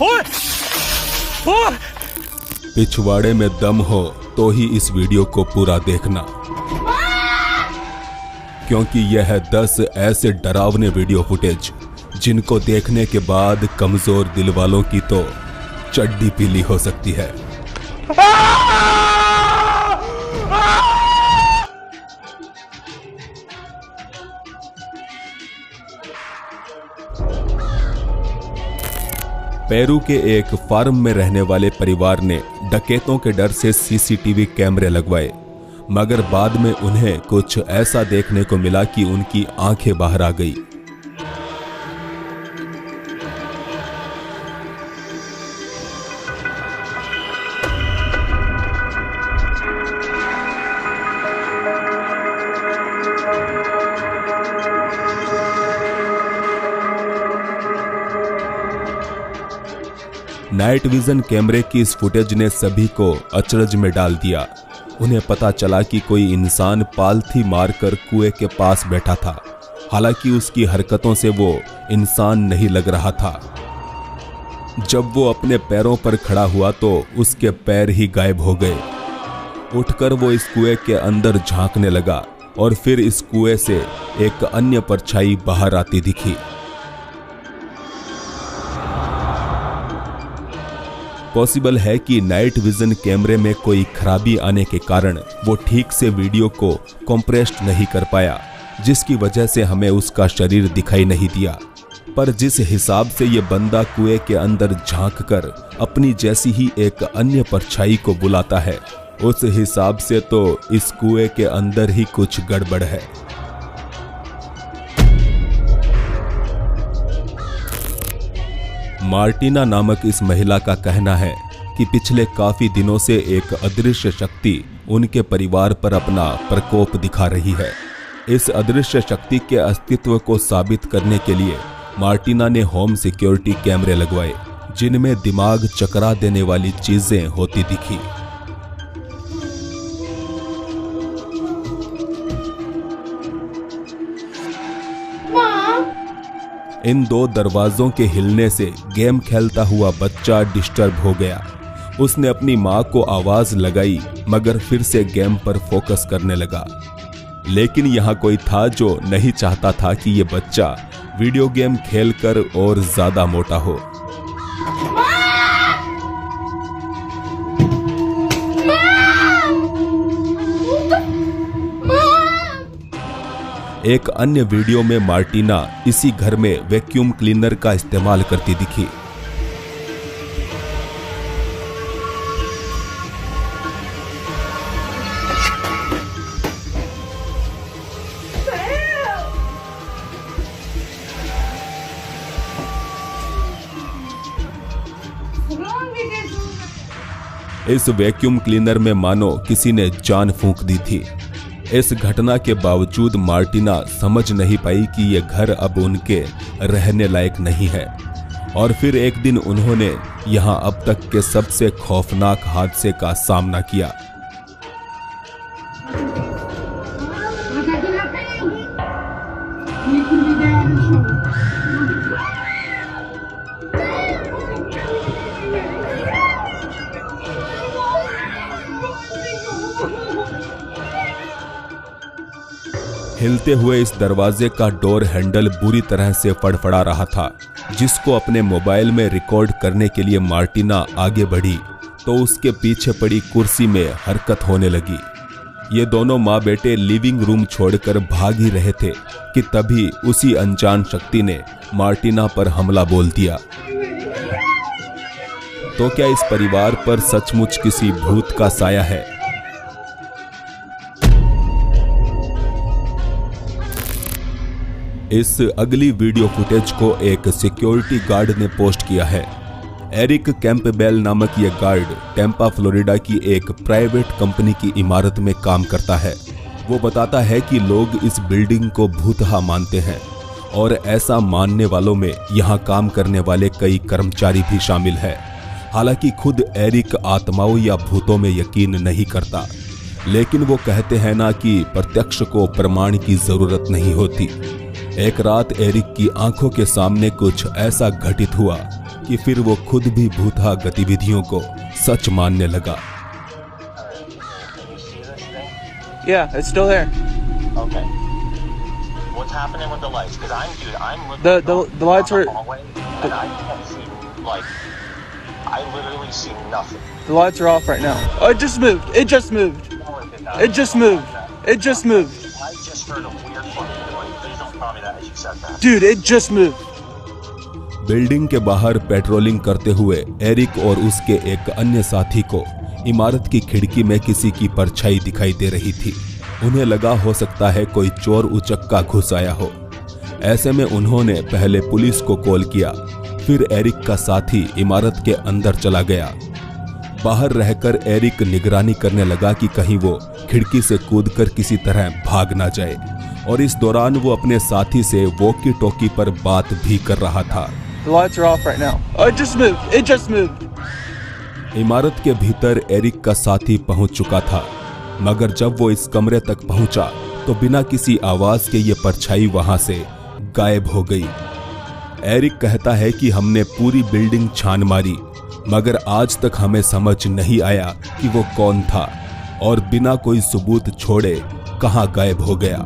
ओए, ओए। पिछवाड़े में दम हो तो ही इस वीडियो को पूरा देखना, क्योंकि यह है 10 ऐसे डरावने वीडियो फुटेज जिनको देखने के बाद कमजोर दिल वालों की तो चड्डी पीली हो सकती है। पेरू के एक फार्म में रहने वाले परिवार ने डकैतों के डर से सीसीटीवी कैमरे लगवाए, मगर बाद में उन्हें कुछ ऐसा देखने को मिला कि उनकी आंखें बाहर आ गई। नाइट विजन कैमरे की इस फुटेज ने सभी को अचरज में डाल दिया। उन्हें पता चला कि कोई इंसान पालथी मारकर कुएं के पास बैठा था। हालांकि उसकी हरकतों से वो इंसान नहीं लग रहा था। जब वो अपने पैरों पर खड़ा हुआ तो उसके पैर ही गायब हो गए। उठकर वो इस कुएं के अंदर झांकने लगा और फिर इस कुएं से एक अन्य परछाई बाहर आती दिखी। पॉसिबल है कि नाइट विजन कैमरे में कोई खराबी आने के कारण वो ठीक से वीडियो को कंप्रेस्ड नहीं कर पाया, जिसकी वजह से हमें उसका शरीर दिखाई नहीं दिया। पर जिस हिसाब से ये बंदा कुएं के अंदर झांककर अपनी जैसी ही एक अन्य परछाई को बुलाता है, उस हिसाब से तो इस कुएं के अंदर ही कुछ गड़बड़ है। मार्टिना नामक इस महिला का कहना है कि पिछले काफी दिनों से एक अदृश्य शक्ति उनके परिवार पर अपना प्रकोप दिखा रही है। इस अदृश्य शक्ति के अस्तित्व को साबित करने के लिए मार्टिना ने होम सिक्योरिटी कैमरे लगवाए, जिनमें दिमाग चकरा देने वाली चीजें होती दिखी। इन 2 दरवाजों के हिलने से गेम खेलता हुआ बच्चा डिस्टर्ब हो गया। उसने अपनी मां को आवाज लगाई, मगर फिर से गेम पर फोकस करने लगा। लेकिन यहाँ कोई था जो नहीं चाहता था कि ये बच्चा वीडियो गेम खेलकर और ज्यादा मोटा हो। एक अन्य वीडियो में मार्टिना इसी घर में वैक्यूम क्लीनर का इस्तेमाल करती दिखी। इस वैक्यूम क्लीनर में मानो किसी ने जान फूंक दी थी। इस घटना के बावजूद मार्टिना समझ नहीं पाई कि यह घर अब उनके रहने लायक नहीं है। और फिर एक दिन उन्होंने यहां अब तक के सबसे खौफनाक हादसे का सामना किया। हिलते हुए इस दरवाजे का डोर हैंडल बुरी तरह से फड़फड़ा रहा था, जिसको अपने मोबाइल में रिकॉर्ड करने के लिए मार्टिना आगे बढ़ी तो उसके पीछे पड़ी कुर्सी में हरकत होने लगी। ये दोनों माँ बेटे लिविंग रूम छोड़कर भाग ही रहे थे कि तभी उसी अनजान शक्ति ने मार्टिना पर हमला बोल दिया। तो क्या इस परिवार पर सचमुच किसी भूत का साया है? इस अगली वीडियो फुटेज को एक सिक्योरिटी गार्ड ने पोस्ट किया है। एरिक कैंपबेल नामक यह गार्ड टेम्पा फ्लोरिडा की एक प्राइवेट कंपनी की इमारत में काम करता है। वो बताता है कि लोग इस बिल्डिंग को भूतहा मानते हैं और ऐसा मानने वालों में यहाँ काम करने वाले कई कर्मचारी भी शामिल है। हालांकि खुद एरिक आत्माओं या भूतों में यकीन नहीं करता, लेकिन वो कहते हैं ना कि प्रत्यक्ष को प्रमाण की जरूरत नहीं होती। एक रात एरिक की आंखों के सामने कुछ ऐसा घटित हुआ कि फिर वो खुद भी भूतहा गतिविधियों को सच मानने लगा। Yeah, it's still there. Okay. What's happening with the lights? Because I'm literally The lights are and I can't see, like, I literally see nothing. the lights are off right now. Oh, it just moved. It just moved. No, it did not. It just moved. It just moved. I just heard a weird fucking noise. Please don't tell me that as you said that. Dude, it just moved. Building के बाहर patrolling करते हुए Eric और उसके एक अन्य साथी को इमारत की खिड़की में किसी की परछाई दिखाई दे रही थी। उन्हें लगा हो सकता है कोई चोर उचक्का घुस आया हो। ऐसे में उन्होंने पहले पुलिस को कॉल किया, फिर एरिक का साथी इमारत के अंदर चला गया। बाहर रहकर एरिक निगरानी करने लगा कि कहीं वो खिड़की से कूदकर किसी तरह भाग ना जाए, और इस दौरान वो अपने साथी से वॉकी टॉकी पर बात भी कर रहा था। The lights are off right now. Oh, it just moved. It just moved. इमारत के भीतर एरिक का साथी पहुंच चुका था, मगर जब वो इस कमरे तक पहुंचा तो बिना किसी आवाज के ये परछाई वहां से गायब हो गई। एरिक कहता है कि हमने पूरी बिल्डिंग छान मारी, मगर आज तक हमें समझ नहीं आया कि वो कौन था और बिना कोई सबूत छोड़े कहां गायब हो गया।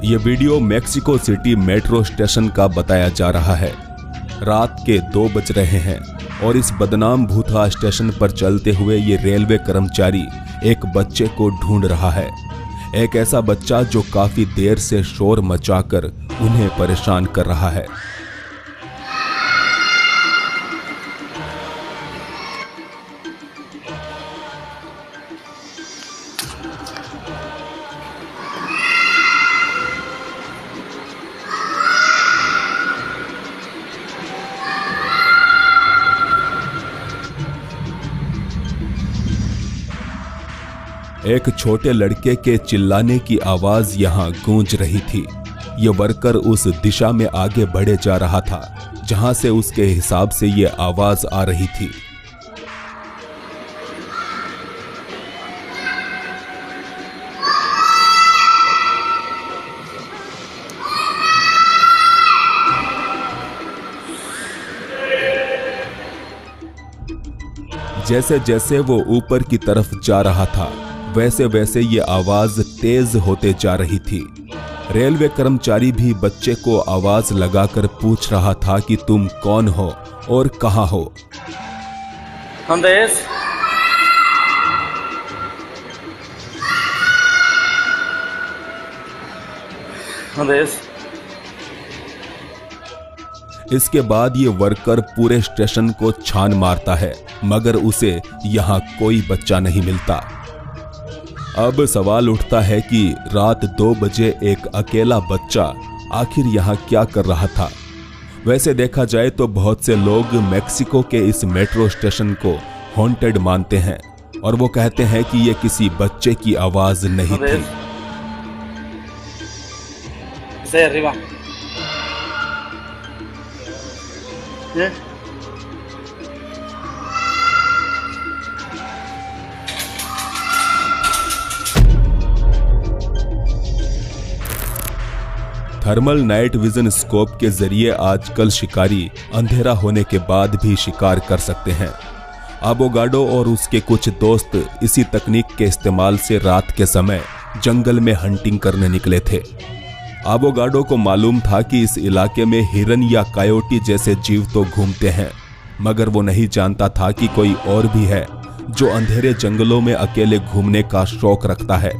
ये video Mexico city metro station का बताया जा रहा है। रात के 2 बज रहे हैं और इस बदनाम भूतहा स्टेशन पर चलते हुए ये रेलवे कर्मचारी एक बच्चे को ढूंढ रहा है। एक ऐसा बच्चा जो काफी देर से शोर मचाकर उन्हें परेशान कर रहा है। एक छोटे लड़के के चिल्लाने की आवाज यहां गूंज रही थी। ये वर्कर उस दिशा में आगे बढ़े जा रहा था जहां से उसके हिसाब से ये आवाज आ रही थी। जैसे जैसे वो ऊपर की तरफ जा रहा था वैसे वैसे ये आवाज तेज होते जा रही थी। रेलवे कर्मचारी भी बच्चे को आवाज लगाकर पूछ रहा था कि तुम कौन हो और कहां हो। इसके बाद ये वर्कर पूरे स्टेशन को छान मारता है, मगर उसे यहाँ कोई बच्चा नहीं मिलता। अब सवाल उठता है कि रात 2 बजे एक अकेला बच्चा आखिर यहाँ क्या कर रहा था। वैसे देखा जाए तो बहुत से लोग मेक्सिको के इस मेट्रो स्टेशन को हॉन्टेड मानते हैं और वो कहते हैं कि ये किसी बच्चे की आवाज नहीं थी। थर्मल नाइट विजन स्कोप के जरिए आजकल शिकारी अंधेरा होने के बाद भी शिकार कर सकते हैं। अबोगाडो और उसके कुछ दोस्त इसी तकनीक के इस्तेमाल से रात के समय जंगल में हंटिंग करने निकले थे। अबोगाडो को मालूम था कि इस इलाके में हिरन या कायोटी जैसे जीव तो घूमते हैं, मगर वो नहीं जानता था कि कोई और भी है जो अंधेरे जंगलों में अकेले घूमने का शौक रखता है।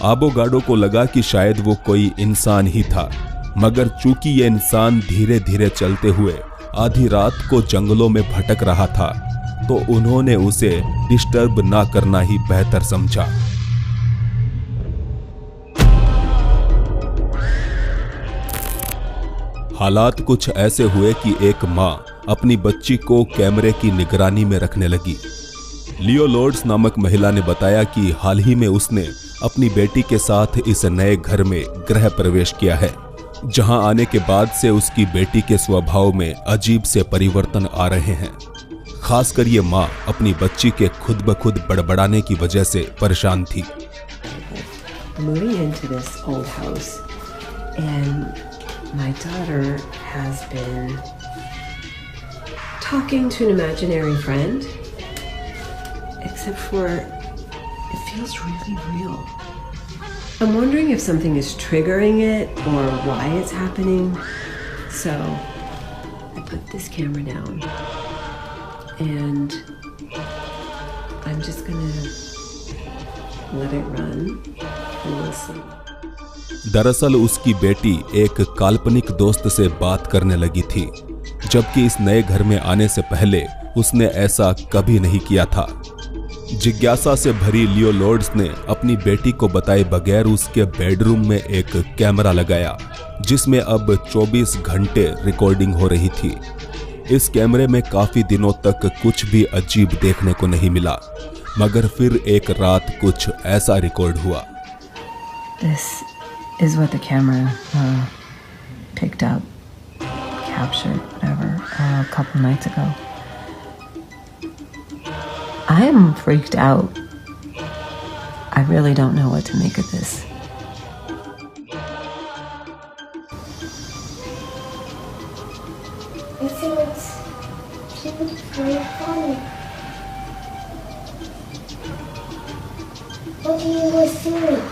अबोगाडो को लगा कि शायद वो कोई इंसान ही था, मगर चूंकि ये इंसान धीरे धीरे चलते हुए आधी रात को जंगलों में भटक रहा था तो उन्होंने उसे डिस्टर्ब ना करना ही बेहतर समझा। हालात कुछ ऐसे हुए कि एक मां अपनी बच्ची को कैमरे की निगरानी में रखने लगी। लियो लॉर्ड्स नामक महिला ने बताया कि हाल ही में उसने अपनी बेटी के साथ इस नए घर में गृह प्रवेश किया है, जहां आने के बाद से उसकी बेटी के स्वभाव में अजीब से परिवर्तन आ रहे हैं। खासकर ये मां अपनी बच्ची के खुद ब खुद बड़बड़ाने की वजह से परेशान थी। Moving into this old house, and my daughter has been talking to an imaginary friend, except for it feels really real. I'm wondering if something is triggering it or why it's happening. So I put this camera down and I'm just gonna let it run and we'll see. दरअसल उसकी बेटी एक काल्पनिक दोस्त से बात करने लगी थी, जबकि इस नए घर में आने से पहले उसने ऐसा कभी नहीं किया था। जिज्ञासा से भरी लियो लॉर्ड्स ने अपनी बेटी को बताए बगैर उसके बेडरूम में एक कैमरा लगाया, जिसमें अब 24 घंटे रिकॉर्डिंग हो रही थी। इस कैमरे में काफी दिनों तक कुछ भी अजीब देखने को नहीं मिला, मगर फिर एक रात कुछ ऐसा रिकॉर्ड हुआ। This is what the camera picked up, captured, whatever, a couple nights ago. I am freaked out. I really don't know what to make of this. I think it's very funny. What are you guys doing?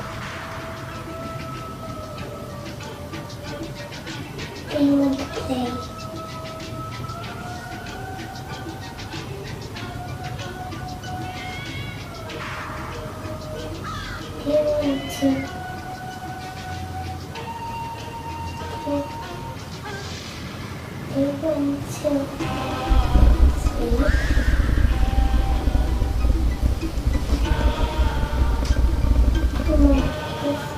Do you want to play? Do you want to? Do you want to sleep? Come on, let's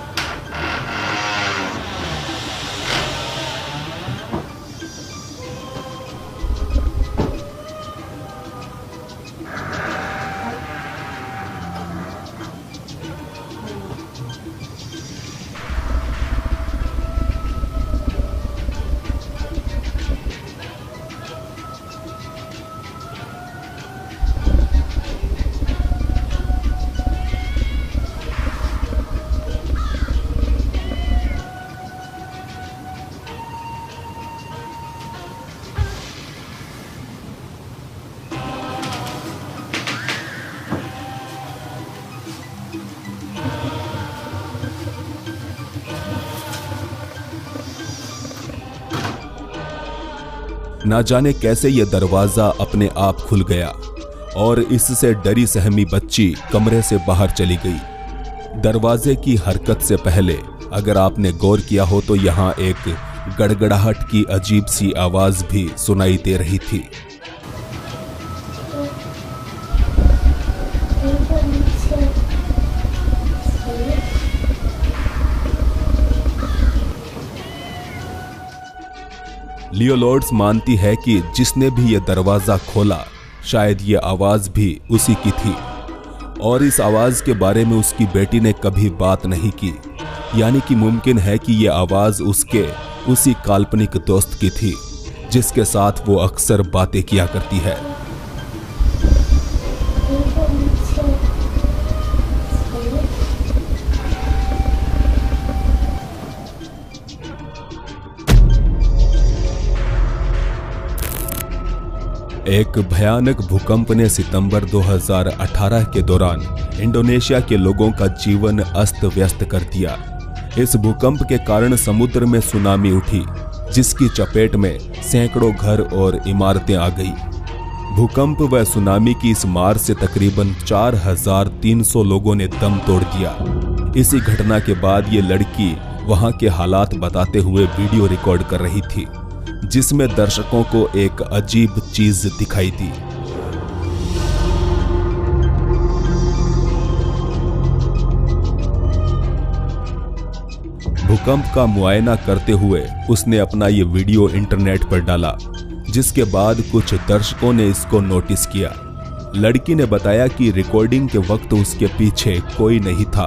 ना जाने कैसे ये दरवाजा अपने आप खुल गया और इससे डरी सहमी बच्ची कमरे से बाहर चली गई। दरवाजे की हरकत से पहले अगर आपने गौर किया हो तो यहाँ एक गड़गड़ाहट की अजीब सी आवाज भी सुनाई दे रही थी। लियो लॉर्ड्स मानती है कि जिसने भी ये दरवाजा खोला शायद ये आवाज भी उसी की थी, और इस आवाज के बारे में उसकी बेटी ने कभी बात नहीं की, यानी कि मुमकिन है कि ये आवाज उसके उसी काल्पनिक दोस्त की थी जिसके साथ वो अक्सर बातें किया करती है। एक भयानक भूकंप ने सितंबर 2018 के दौरान इंडोनेशिया के लोगों का जीवन अस्त व्यस्त कर दिया। इस भूकंप के कारण समुद्र में सुनामी उठी, जिसकी चपेट में सैकड़ों घर और इमारतें आ गई। भूकंप व सुनामी की इस मार से तकरीबन 4300 लोगों ने दम तोड़ दिया। इसी घटना के बाद ये लड़की वहां के हालात बताते हुए वीडियो रिकॉर्ड कर रही थी, जिसमें दर्शकों को एक अजीब चीज दिखाई दी। भूकंप का मुआयना करते हुए उसने अपना ये वीडियो इंटरनेट पर डाला, जिसके बाद कुछ दर्शकों ने इसको नोटिस किया। लड़की ने बताया कि रिकॉर्डिंग के वक्त उसके पीछे कोई नहीं था,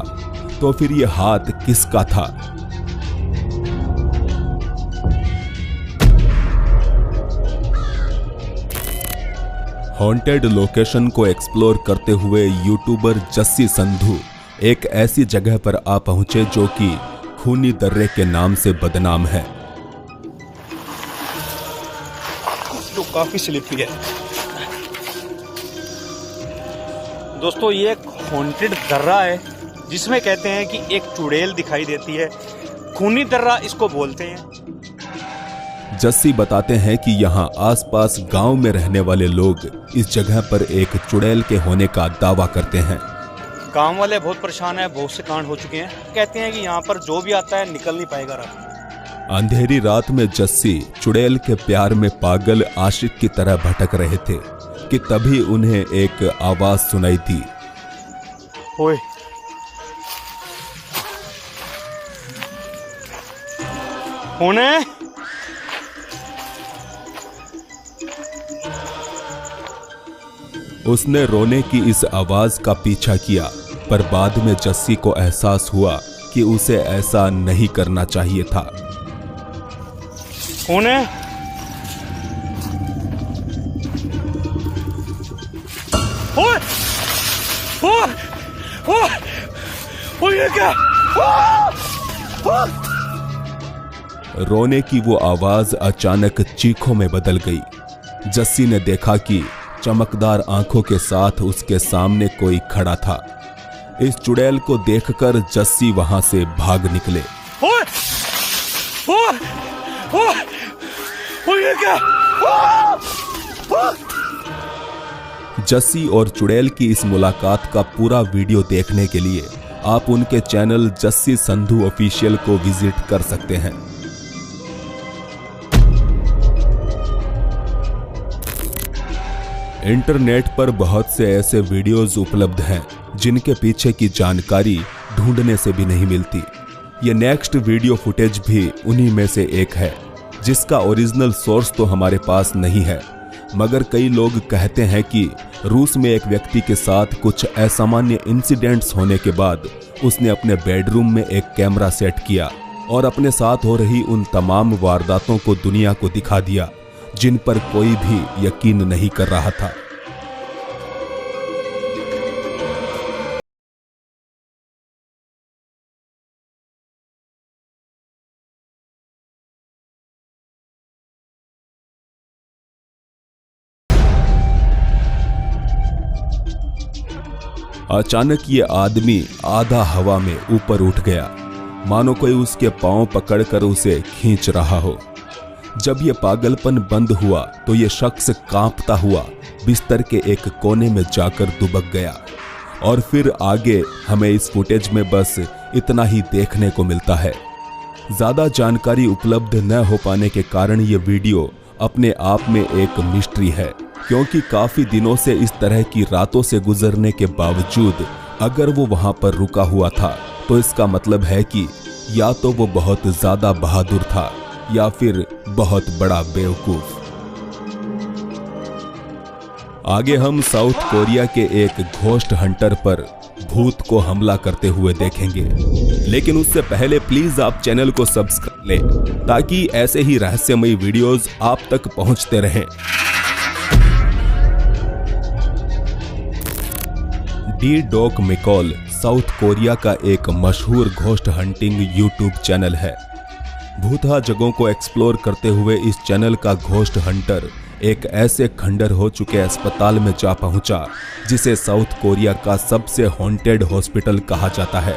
तो फिर ये हाथ किसका था? हॉन्टेड लोकेशन को एक्सप्लोर करते हुए यूट्यूबर जस्सी संधू एक ऐसी जगह पर आ पहुंचे जो कि खूनी दर्रे के नाम से बदनाम है। तो काफी स्लिपी है दोस्तों। ये एक हॉन्टेड दर्रा है जिसमें कहते हैं कि एक चुड़ैल दिखाई देती है। खूनी दर्रा इसको बोलते हैं। जस्सी बताते हैं कि यहाँ आसपास गांव में रहने वाले लोग इस जगह पर एक चुड़ैल के होने का दावा करते हैं। गांव वाले बहुत परेशान हैं, बहुत से कांड हो चुके हैं। कहते हैं कि यहाँ पर जो भी आता है निकल नहीं पाएगा रात में। अंधेरी रात में जस्सी चुड़ैल के प्यार में पागल आशिक की तरह भटक रहे थे कि तभी उन्हें एक आवाज सुनाई दी। ओए होने उसने रोने की इस आवाज का पीछा किया, पर बाद में जस्सी को एहसास हुआ कि उसे ऐसा नहीं करना चाहिए था। होने ओए ओए ओए ये क्या? रोने की वो आवाज अचानक चीखों में बदल गई। जस्सी ने देखा कि चमकदार आंखों के साथ उसके सामने कोई खड़ा था। इस चुड़ैल को देखकर जस्सी वहां से भाग निकले। ओए ओए ओए ये क्या? जस्सी और चुड़ैल की इस मुलाकात का पूरा वीडियो देखने के लिए आप उनके चैनल जस्सी संधू ऑफिशियल को विजिट कर सकते हैं। इंटरनेट पर बहुत से ऐसे वीडियोस उपलब्ध हैं जिनके पीछे की जानकारी ढूंढने से भी नहीं मिलती। ये नेक्स्ट वीडियो फुटेज भी उन्हीं में से एक है, जिसका ओरिजिनल सोर्स तो हमारे पास नहीं है, मगर कई लोग कहते हैं कि रूस में एक व्यक्ति के साथ कुछ असामान्य इंसिडेंट्स होने के बाद उसने अपने बेडरूम में एक कैमरा सेट किया और अपने साथ हो रही उन तमाम वारदातों को दुनिया को दिखा दिया जिन पर कोई भी यकीन नहीं कर रहा था। अचानक ये आदमी आधा हवा में ऊपर उठ गया, मानो कोई उसके पांव पकड़कर उसे खींच रहा हो। जब ये पागलपन बंद हुआ तो ये शख्स कांपता हुआ बिस्तर के एक कोने में जाकर दुबक गया। और फिर आगे हमें इस फुटेज में बस इतना ही देखने को मिलता है। ज्यादा जानकारी उपलब्ध न हो पाने के कारण ये वीडियो अपने आप में एक मिस्ट्री है, क्योंकि काफी दिनों से इस तरह की रातों से गुजरने के बावजूद अगर वो वहां पर रुका हुआ था तो इसका मतलब है कि या तो वो बहुत ज्यादा बहादुर था या फिर बहुत बड़ा बेवकूफ। आगे हम साउथ कोरिया के एक घोस्ट हंटर पर भूत को हमला करते हुए देखेंगे, लेकिन उससे पहले प्लीज आप चैनल को सब्सक्राइब लें ताकि ऐसे ही रहस्यमयी वीडियोस आप तक पहुंचते रहें। डी डॉक मिकॉल साउथ कोरिया का एक मशहूर घोस्ट हंटिंग यूट्यूब चैनल है। भूतहा जगहों को एक्सप्लोर करते हुए इस चैनल का घोस्ट हंटर एक ऐसे खंडर हो चुके अस्पताल में जा पहुंचा जिसे साउथ कोरिया का सबसे हॉन्टेड हॉस्पिटल कहा जाता है।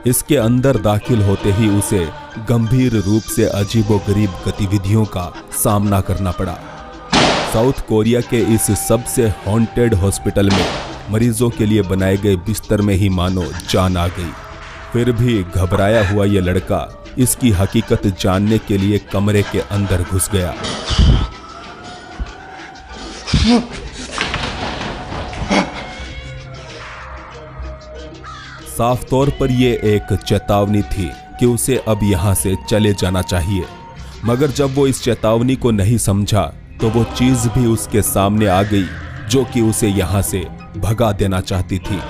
इसके अंदर दाखिल होते ही उसे गंभीर रूप से अजीबोगरीब गतिविधियों का सामना करना पड़ा। साउथ कोरिया के इस सबसे हॉन्टेड हॉस्पिटल में मरीजों के लिए बनाए गए बिस्तर में ही मानो जान आ गई। फिर भी घबराया हुआ ये लड़का इसकी हकीकत जानने के लिए कमरे के अंदर घुस गया। साफ तौर पर यह एक चेतावनी थी कि उसे अब यहां से चले जाना चाहिए, मगर जब वो इस चेतावनी को नहीं समझा तो वो चीज भी उसके सामने आ गई जो कि उसे यहां से भगा देना चाहती थी।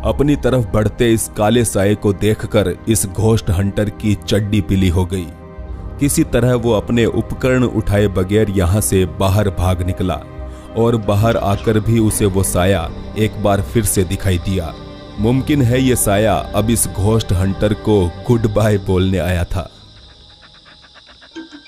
अपनी तरफ बढ़ते इस काले साये को देखकर इस घोस्ट हंटर की चड्डी पीली हो गई। किसी तरह वो अपने उपकरण उठाए बगैर यहां से बाहर भाग निकला और बाहर आकर भी उसे वो साया एक बार फिर से दिखाई दिया। मुमकिन है ये साया अब इस घोस्ट हंटर को गुड बाय बोलने आया था।